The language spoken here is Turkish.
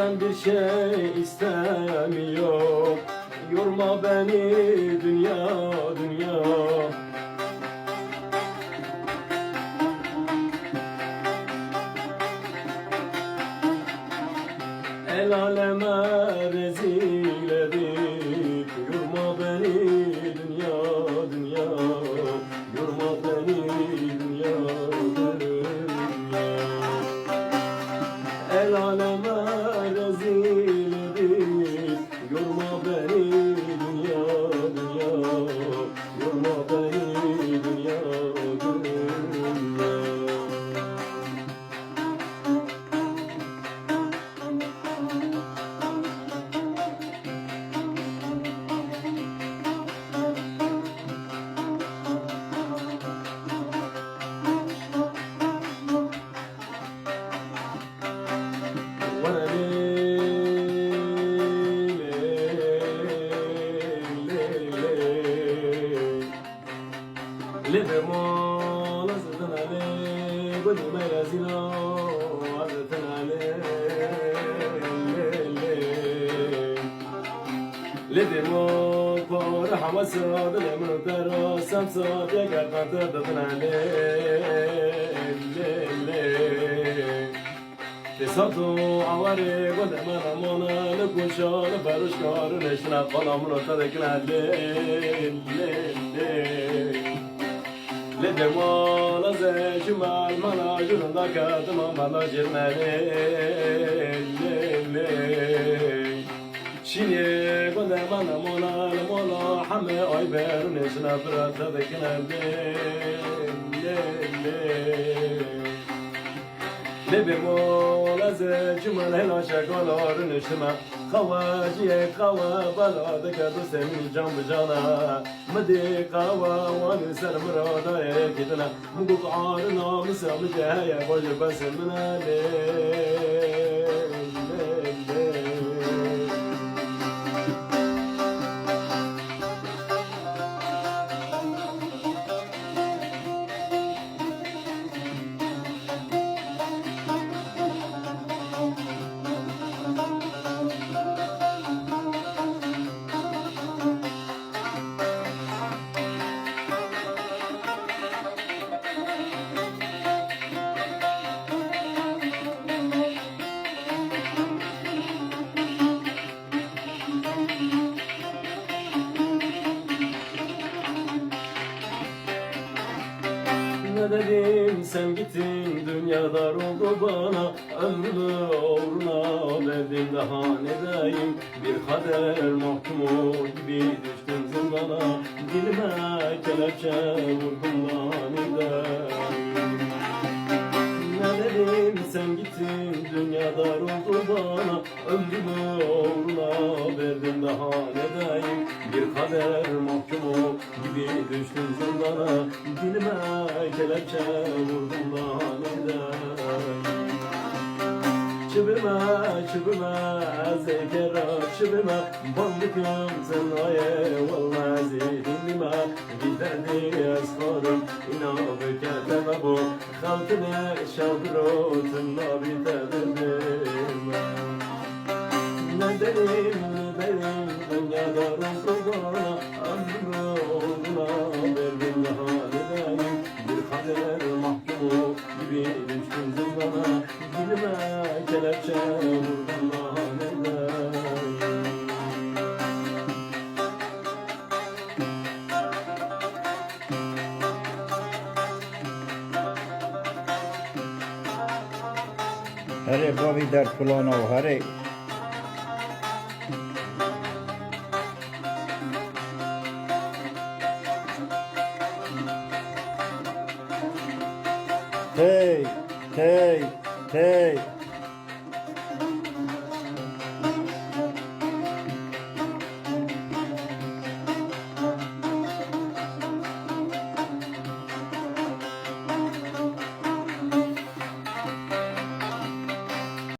Senden bir şey istemiyorum. Yorma beni dünya dünya. El aleme rezil edip yorma beni dünya dünya. Yorma beni dünya dünya. El aleme rezil edip yorma beni dünya dünya. Yorma beni dünya dünya. لبمون عزتن عليه قد ما يزينا عزتن عليه لبمون فرح وساد لمن ترى سمسات يقعد عزتن عليه تساتو عواري قد ما نمونا نكون شان فروش كار نشنا قلم رتدك عليه لدمال از شمال مالا جرندا کردم مالا جرمنی شینی گنده من مولا همه آی برونش نفرت دکنم لبمال از شمال هلا شکالا رونشتم خواجی خوا بالا دکتر سمی جان بجانا مدی قوا وانی سر مرادا کتنا مگو قارنا مسام جایا باج بس منا Ne dedim sen gittin dünya dar oldu bana. Ömrümü uğruna verdim daha ne diyeyim. Bir kader mahkumu gibi düştüm zindana. Dilime kelepçe vurdum daha ne diyeyim. Ne dedim sen gittin dünya dar oldu bana. Ömrümü uğruna verdim daha ne diyeyim. Bir kader mahkumu gibi düştüm zindana. Dilime kelepçe vurdum daha ne diyeyim. Çıbıma zekera çıbıma bandıkım senaye vallahi zihnime giderdi eskarım inabı keteme bu halkine şabrotun nabi tedirdim. Ne derim dünyada oldu bana ömrümü uğruna verdim daha ne diyeyim. Bir kader mahkumu gibi düştüm zindana. Dilime kelepçe vurdum daha ne diyeyim. Hare Bobby dar Pulano, hare. Hey, hey, hey.